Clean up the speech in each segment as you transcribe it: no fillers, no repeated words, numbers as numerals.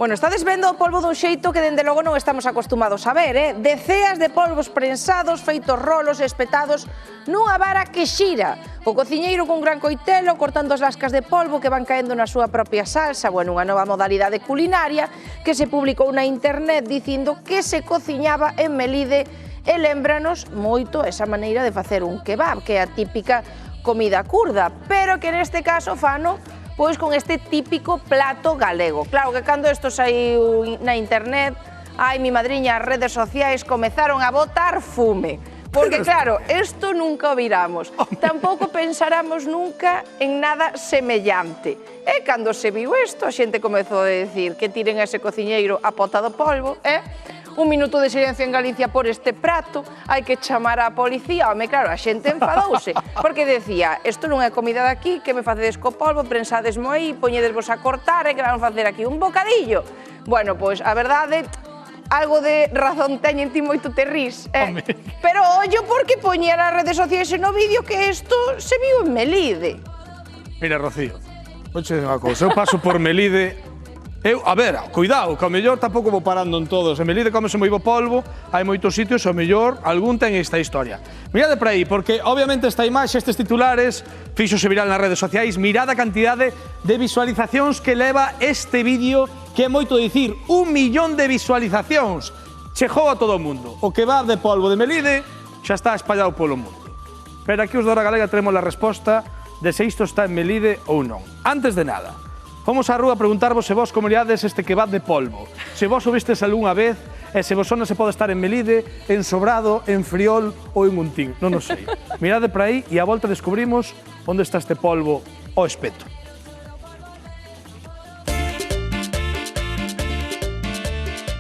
Bueno, estades vendo o polvo dun xeito que dende logo non estamos acostumados a ver, Deceas de polvos prensados, feitos rolos e espetados nunha vara que xira. O cociñeiro cun gran coitelo cortando as lascas de polvo que van caendo na súa propia salsa, bueno, unha nova modalidade culinaria que se publicou na internet dicindo que se cociñaba en Melide e lembranos moito esa maneira de facer un kebab, que é a típica comida kurda, pero que neste caso fano pois con este típico plato galego. Claro que cando isto saiu na internet, mi madriña, as redes sociais comezaron a botar fume. Porque claro, isto nunca o viramos. Tampouco pensáramos nunca en nada semellante. E cando se viu isto, a xente comezou a decir que tiren a ese cociñeiro a pota do polvo, Un minuto de silencio en Galicia por este prato, hai que chamar á policía. Home, claro, a xente enfadouse, porque decía, isto non é comida de aquí, que me facedes co polvo, prensadesmo aí, poñedesvos a cortar e que vamos facer aquí un bocadillo. Bueno, pois, a verdade, algo de razón teñen ti moito te rís, Pero ollo porque poñía nas redes sociais no vídeo que isto se viu en Melide. Mira, Rocío, vou che unha cousa, eu paso por Melide. A ver, cuidado, que ao mellor tampouco vou parando en todos. En Melide comese moi bo polvo, hai moitos sitios, ao mellor algún ten esta historia. Mirade por aí, porque obviamente esta imaxe, estes titulares, fíxose viral nas redes sociais, mirad a cantidade de visualizacións que leva este vídeo, que é moito dicir, 1 millón de visualizacións. Chegou a todo o mundo. O kebab de polvo de Melide xa está espallado polo mundo. Pero aquí os da Hora Galega teremos a resposta de se isto está en Melide ou non. Antes de nada, fomos á rúa a preguntarvos se vos comunidades este kebab de polvo, se vos o vistes algunha vez e se vos sona se pode estar en Melide, en Sobrado, en Friol ou en Muntín, non o sei. Mirade por aí e a volta descubrimos onde está este polvo ao espeto.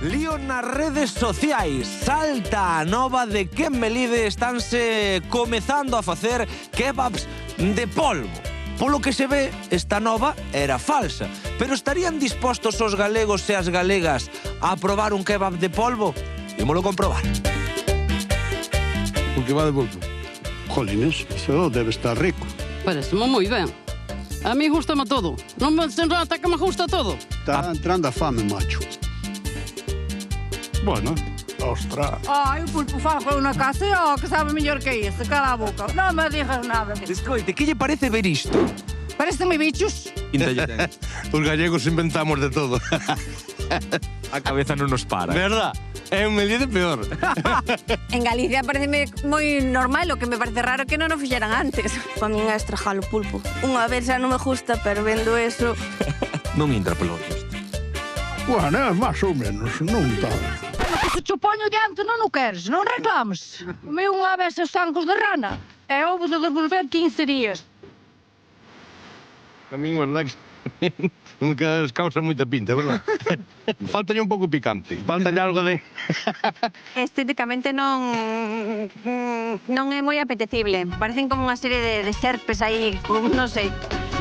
Lío nas redes sociais, salta a nova de que en Melide estánse comezando a facer kebabs de polvo. Polo que se ve, esta nova era falsa. Pero estarían dispostos os galegos e as galegas a probar un kebab de polvo? Ímolo comprobar. Un kebab de polvo? Jolines, iso debe estar rico. Pareceme moi ben. A mí gustame todo. Non me ata que me gusta todo. Está entrando a fame, macho. Bueno, ostras. Ai, o pulpo fala con unha casa que sabe mellor que isto, cala a boca. Non me digas nada. Escoite, que lle parece ver isto? Pareceme bichos. Os gallegos inventamos de todo. A cabeza non nos para. Verdad? É un Melide peor. En Galicia pareceme moi normal, o que me parece raro que non o fixeran antes. Pa min é estragar o pulpo. Unha vez xa non me gusta, pero vendo eso... Non me entra pelo isto. Bueno, é máis ou menos, non tal. Se te poño diante non o queres, non reclames. Comeu unha vez os tancos de rana e houve de devolver 15 días. A min, verdad, que nunca causa moita pinta, verdad? Faltalle un pouco picante, faltalle algo de... Estéticamente non é moi apetecible. Parecen como unha serie de serpes aí, non sei.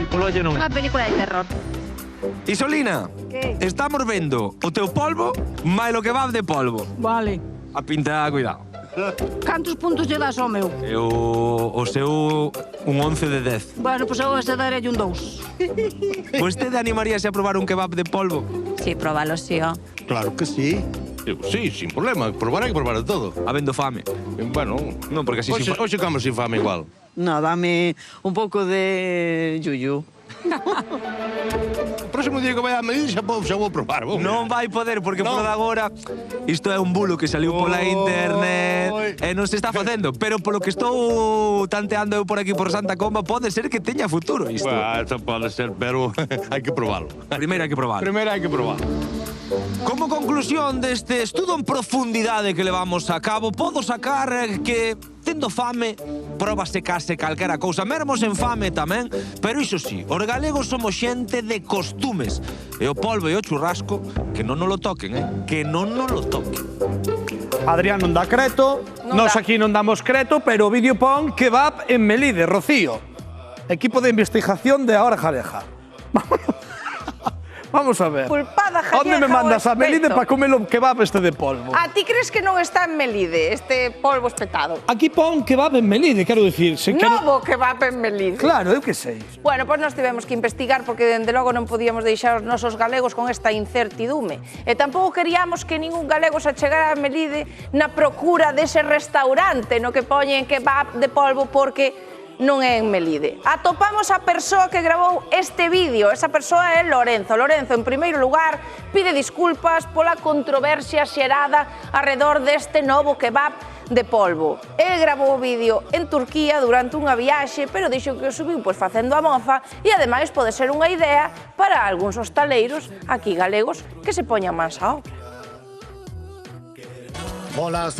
Polo ollo non. Unha película de terror. Isolina, estamos vendo o teu polvo máis o kebab de polvo. Vale. A pinta, cuidado. Cantos puntos lle das ao meu? O seu un 11 de 10. Bueno, pois eu ese darei un 2. Vostede animaríase a probar un kebab de polvo? Sí, probalo, sí, ó. Claro que sí. Sí, sin problema. Probar hai que probar de todo. Habendo fame. Bueno, Non, porque así sin hoxe camos sin fame igual. No, dame un pouco de yuyu. O próximo día que vai a Melide xa vou probar. Non vai poder, porque por agora isto é un bulo que saliu pola internet e non se está facendo. Pero polo que estou tanteando eu por aquí por Santa Comba, pode ser que teña futuro isto. Isto pode ser, pero hai que probalo. Primeiro hai que probar. Primeiro hai que probar. Como conclusión deste estudo en profundidade que levamos a cabo, podo sacar que, tendo fame, próbase case calquera cousa, mermo sen fame tamén, pero iso sí, os galegos somos xente de costumes, e o polvo e o churrasco, que non nos lo toquen, que non nos lo toquen. Adrián non dá creto, nos aquí non damos creto, pero o vídeo pon kebab en Melide, Rocío. Equipo de investigación de A Hora Galega. Vamos a ver. Culpada Onde me gallega ao mandas a Melide espeto. para comer o kebab este de polvo? A ti crees que non está en Melide, este polvo espetado? Aquí pon kebab en Melide, quero dicir. Se quero... Novo que va en Melide. Claro, eu que sei. Bueno, pois nós tivemos que investigar porque dende logo non podíamos deixar os nosos galegos con esta incertidume. E tampouco queríamos que ningún galego se achegara a Melide na procura dese restaurante no que poñen kebab de polvo porque non é en Melide. Atopamos a persoa que gravou este vídeo. Esa persoa é Lorenzo. Lorenzo, en primeiro lugar, pide disculpas pola controversia xerada arredor deste novo kebab de polvo. El gravou o vídeo en Turquía durante unha viaxe, pero dixo que o subiu pois facendo a mofa e ademais pode ser unha idea para algúns hostaleiros aquí galegos que se poñan mans á obra. Hola, soy